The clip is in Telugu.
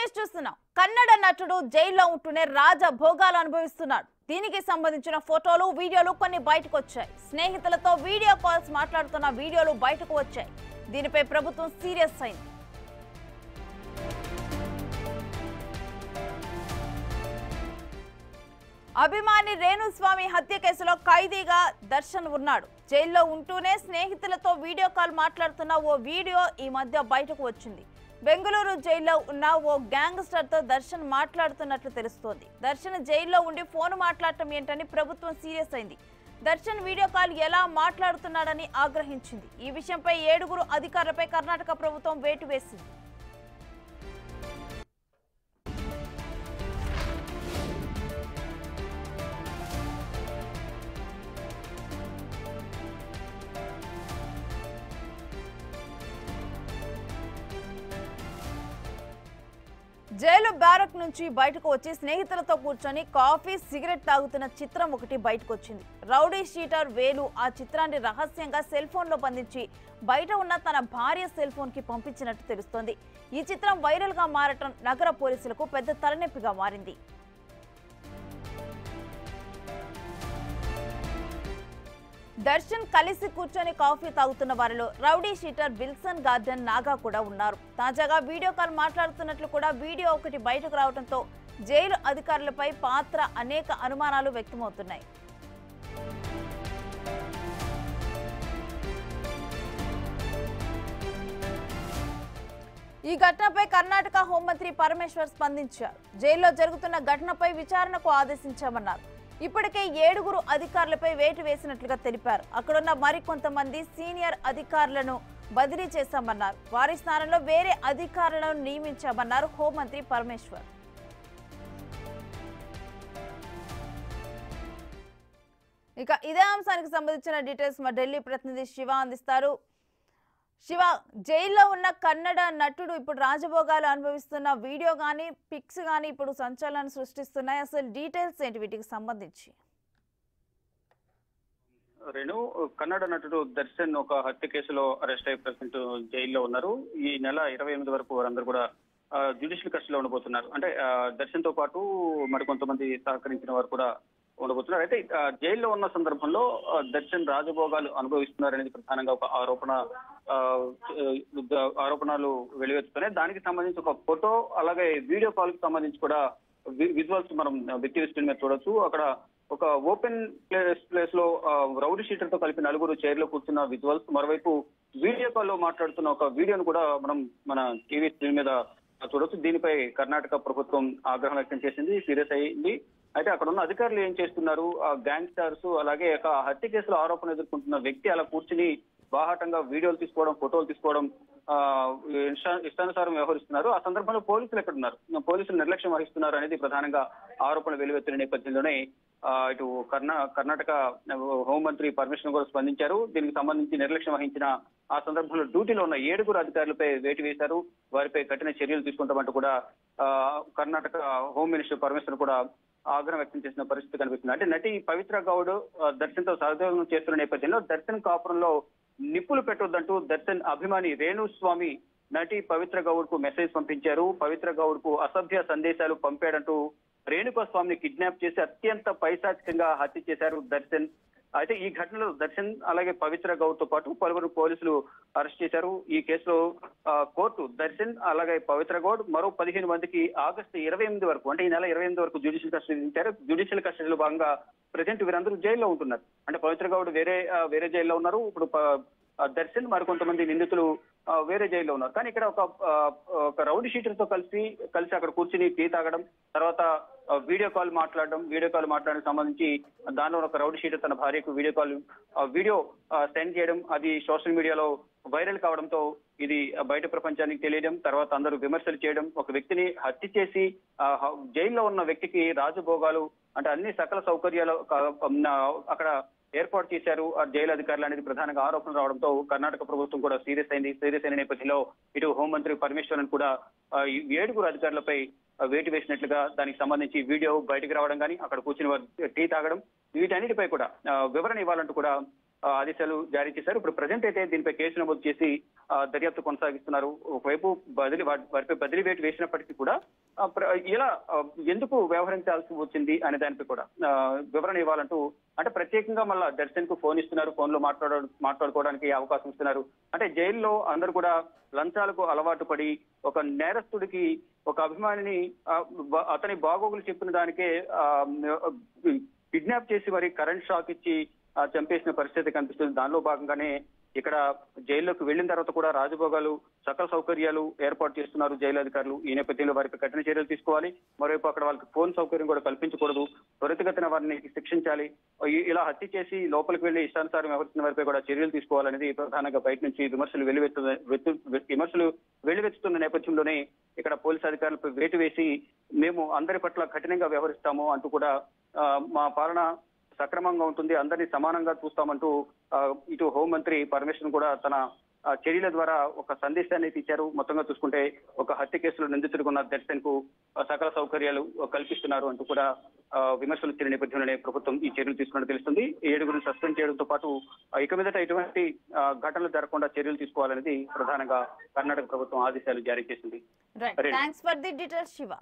న్యూస్ చూస్తున్నాం. కన్నడ నటుడు జైల్లో ఉంటూనే రాజ భోగాలు అనుభవిస్తున్నాడు. దీనికి సంబంధించిన ఫోటోలు వీడియోలు కొన్ని బయటకు వచ్చాయి. స్నేహితులతో వీడియో కాల్స్ మాట్లాడుతున్న వీడియోలు బయటకు వచ్చాయి. దీనిపై ప్రభుత్వం సీరియస్ అయింది. అభిమాని రేణుస్వామి హత్య కేసులో ఖైదీగా దర్శన్ ఉన్నాడు. జైల్లో ఉంటూనే స్నేహితులతో వీడియో కాల్ మాట్లాడుతున్న ఓ వీడియో ఈ మధ్య బయటకు వచ్చింది. బెంగళూరు జైల్లో ఉన్న ఓ గ్యాంగ్స్టర్ తో దర్శన్ మాట్లాడుతున్నట్లు తెలుస్తోంది. దర్శన్ జైల్లో ఉండి ఫోన్ మాట్లాడటం ఏంటని ప్రభుత్వం సీరియస్ అయింది. దర్శన్ వీడియో కాల్ ఎలా మాట్లాడుతున్నాడని ఆగ్రహించింది. ఈ విషయంపై 7 అధికారులపై కర్ణాటక ప్రభుత్వం వేటు వేసింది. జైలు బ్యారక్ నుంచి బయటకు వచ్చి స్నేహితులతో కూర్చొని కాఫీ సిగరెట్ తాగుతున్న చిత్రం ఒకటి బయటకు వచ్చింది. రౌడీ షీటర్ వేలు ఆ చిత్రాన్ని రహస్యంగా సెల్ ఫోన్ లో బంధించి బయట ఉన్న తన భార్య సెల్ ఫోన్ కి పంపించినట్టు తెలుస్తోంది. ఈ చిత్రం వైరల్ గా మారటం నగర పోలీసులకు పెద్ద తలనొప్పిగా మారింది. దర్శన్ కలిసి కూర్చొని కాఫీ తాగుతున్న వారిలో rowdy sheeter Wilson garden Naga కూడా ఉన్నారు. తాజాగా వీడియో కాల్ మాట్లాడుతున్నట్లు కూడా వీడియో ఒకటి బయటకు రావడంతో జైలు అధికారులపై అనేక అనుమానాలు వ్యక్తమవుతున్నాయి. ఈ ఘటనపై కర్ణాటక హోంమంత్రి పరమేశ్వర్ స్పందించారు. జైల్లో జరుగుతున్న ఘటనపై విచారణకు ఆదేశించామన్నారు. ఇప్పటికే 7 అధికారులపై వేటు వేసినట్లుగా తెలిపారు. అక్కడున్న మరికొంతమంది సీనియర్ అధికారులను బదిలీ చేశామన్నారు. వారి స్థానంలో వేరే అధికారులను నియమించామన్నారు హోంమంత్రి పరమేశ్వర్. ఇక ఇదే అంశానికి సంబంధించిన డీటెయిల్స్ మా ఢిల్లీ ప్రతినిధి శివ అందిస్తారు. శివ, జైల్లో ఉన్న కన్నడ నటుడు ఇప్పుడు రాజభోగాలు అనుభవిస్తున్న వీడియో గానీ పిక్స్ గానీ ఇప్పుడు సంచలనం సృష్టిస్తున్నాయి. అసలు డీటెయిల్స్ ఏంటి వీటికి సంబంధించి? రేణు, కన్నడ నటుడు దర్శన్ ఒక హత్య కేసులో అరెస్ట్ అయ్యి ప్రజెంట్ జైల్లో ఉన్నారు. ఈ నెల 28 వరకు వారందరూ కూడా జ్యుడిషియల్ కస్టడీలో ఉండబోతున్నారు. అంటే దర్శన్ తో పాటు మరికొంతమంది సహకరించిన వారు కూడా ఉండబోతున్నారు. అయితే జైల్లో ఉన్న సందర్భంలో దర్శన్ రాజభోగాలు అనుభవిస్తున్నారనేది ప్రధానంగా ఒక ఆరోపణలు వెలువెత్తుతున్నాయి. దానికి సంబంధించి ఒక ఫోటో అలాగే వీడియో కాల్ కి సంబంధించి కూడా విజువల్స్ మనం బిగ్ స్క్రీన్ మీద చూడొచ్చు. అక్కడ ఒక ఓపెన్ ప్లేస్ లో రౌడీ షీటర్ తో కలిపి 4 చైర్లో కూర్చున్న విజువల్స్, మరోవైపు వీడియో కాల్ లో మాట్లాడుతున్న ఒక వీడియోను కూడా మనం మన టీవీ స్క్రీన్ మీద చూడొచ్చు. దీనిపై కర్ణాటక ప్రభుత్వం ఆగ్రహం వ్యక్తం చేసింది, సీరియస్ అయింది. అయితే అక్కడ ఉన్న అధికారులు ఏం చేస్తున్నారు, గ్యాంగ్స్టర్స్ అలాగే హత్య కేసులో ఆరోపణ ఎదుర్కొంటున్న వ్యక్తి అలా కూర్చుని బాహాటంగా వీడియోలు తీసుకోవడం, ఫోటోలు తీసుకోవడం ఇష్టానుసారం వ్యవహరిస్తున్నారు. ఆ సందర్భంలో పోలీసులు ఎక్కడున్నారు, పోలీసులు నిర్లక్ష్యం వహిస్తున్నారు అనేది ప్రధానంగా ఆరోపణ వెలువెత్తిన నేపథ్యంలోనే ఇటు కర్ణాటక హోంమంత్రి పరమేశ్వర్ కూడా స్పందించారు. దీనికి సంబంధించి నిర్లక్ష్యం వహించిన ఆ సందర్భంలో డ్యూటీలో ఉన్న 7 అధికారులపై వేటు వేశారు. వారిపై కఠిన చర్యలు తీసుకుంటామంటూ కూడా కర్ణాటక హోమ్ మినిస్టర్ పరమేశ్వర్ కూడా ఆగ్రహం వ్యక్తం చేసిన పరిస్థితి కనిపిస్తుంది. అంటే నటి పవిత్ర గౌడ్ దర్శన్ తో సహయోగం చేస్తున్న నేపథ్యంలో దర్శన్ కాపురంలో నిప్పులు పెట్టొద్దంటూ దర్శన్ అభిమాని రేణుస్వామి నటి పవిత్ర గౌడ్ కు మెసేజ్ పంపించారు. పవిత్ర గౌడ్ కు అసభ్య సందేశాలు పంపాడంటూ రేణుకాస్వామిని కిడ్నాప్ చేసి అత్యంత పైశాచికంగా హత్య చేశారు దర్శన్. అయితే ఈ ఘటనలో దర్శన్ అలాగే పవిత్ర గౌడ్ తో పాటు పలువురు పోలీసులు అరెస్ట్ చేశారు. ఈ కేసులో కోర్టు దర్శన్ అలాగే పవిత్ర గౌడ్ మరో 15 మందికి ఆగస్టు 28 వరకు, అంటే ఈ నెల 28 వరకు జ్యుడిషియల్ కస్టడీ ఇచ్చారు. జ్యుడిషియల్ కస్టడీలో భాగంగా ప్రజెంట్ వీరందరూ జైల్లో ఉంటున్నారు. అంటే పవిత్ర గౌడ్ వేరే జైల్లో ఉన్నారు. ఇప్పుడు దర్శన్ మరికొంతమంది నిందితులు వేరే జైల్లో ఉన్నారు. కానీ ఇక్కడ ఒక రౌడీ షీటర్ తో కలిసి అక్కడ కూర్చుని టీ తాగడం, తర్వాత వీడియో కాల్ మాట్లాడడానికి సంబంధించి దానిలో ఒక రౌడీ షీటర్ తన భార్యకు వీడియో సెండ్ చేయడం, అది సోషల్ మీడియాలో వైరల్ కావడంతో ఇది బయట ప్రపంచానికి తెలియడం, తర్వాత అందరూ విమర్శలు చేయడం, ఒక వ్యక్తిని హత్య చేసి జైల్లో ఉన్న వ్యక్తికి రాజభోగాలు అంటే అన్ని సకల సౌకర్యాలు అక్కడ ఏర్పాటు చేశారు ఆ జైలు అధికారులు అనేది ప్రధానంగా ఆరోపణలు రావడంతో కర్ణాటక ప్రభుత్వం కూడా సీరియస్ అయిన నేపథ్యంలో ఇటు హోంమంత్రి పరమేశ్వరన్ కూడా 7 అధికారులపై వేటు వేసినట్లుగా దానికి సంబంధించి వీడియో బయటకు రావడం కానీ అక్కడ కూర్చుని టీ తాగడం వీటన్నిటిపై కూడా వివరణ ఇవ్వాలంటూ కూడా ఆదేశాలు జారీ చేశారు. ఇప్పుడు ప్రజెంట్ అయితే దీనిపై కేసు నమోదు చేసి దర్యాప్తు కొనసాగిస్తున్నారు. ఒకవైపు వారిపై బదిలీ వేటు వేసినప్పటికీ కూడా ఇలా ఎందుకు వ్యవహరించాల్సి వచ్చింది అనే దానిపై కూడా వివరణ ఇవ్వాలంటూ అంటే ప్రత్యేకంగా మళ్ళా దర్శన్ కు ఫోన్ ఇస్తున్నారు, ఫోన్ లో మాట్లాడుకోవడానికి అవకాశం ఇస్తున్నారు. అంటే జైల్లో అందరూ కూడా లంచాలకు అలవాటు పడి ఒక నేరస్తుడికి ఒక అభిమానిని అతని బాగోగులు చెప్పిన దానికే కిడ్నాప్ చేసి మరి కరెంట్ షాక్ ఇచ్చి చంపేసిన పరిస్థితి కనిపిస్తుంది. దానిలో భాగంగానే ఇక్కడ జైల్లోకి వెళ్లిన తర్వాత కూడా రాజభోగాలు సకల సౌకర్యాలు ఏర్పాటు చేస్తున్నారు జైలు అధికారులు. ఈ నేపథ్యంలో వారిపై కఠిన చర్యలు తీసుకోవాలి. మరోవైపు అక్కడ వాళ్ళకి ఫోన్ సౌకర్యం కూడా కల్పించకూడదు, త్వరితగతిన వారిని శిక్షించాలి. ఇలా హత్య చేసి లోపలికి వెళ్లి ఇష్టానుసారం వ్యవహరించిన వారిపై కూడా చర్యలు తీసుకోవాలనేది ప్రధానంగా బయట నుంచి విమర్శలు వెల్లువెత్తుతున్న నేపథ్యంలోనే ఇక్కడ పోలీసు అధికారులపై వేటు వేసి మేము అందరి పట్ల కఠినంగా వ్యవహరిస్తాము అంటూ కూడా మా పాలన సక్రమంగా ఉంటుంది, అందరినీ సమానంగా చూస్తామంటూ ఇటు హోంమంత్రి పరమేశ్వరన్ కూడా తన చర్యల ద్వారా ఒక సందేశాన్ని ఇచ్చారు. మొత్తంగా చూసుకుంటే ఒక హత్య కేసులో నిందితుడుకున్న దర్శన్ కు సకల సౌకర్యాలు కల్పిస్తున్నారు అంటూ కూడా విమర్శలు వచ్చిన నేపథ్యంలోనే ప్రభుత్వం ఈ చర్యలు తీసుకున్నట్టు తెలుస్తుంది. 7 సస్పెండ్ చేయడంతో పాటు ఇక మీదట ఎటువంటి ఘటనలు జరగకుండా చర్యలు తీసుకోవాలనేది ప్రధానంగా కర్ణాటక ప్రభుత్వం ఆదేశాలు జారీ చేసింది. Thanks for the details Shiva.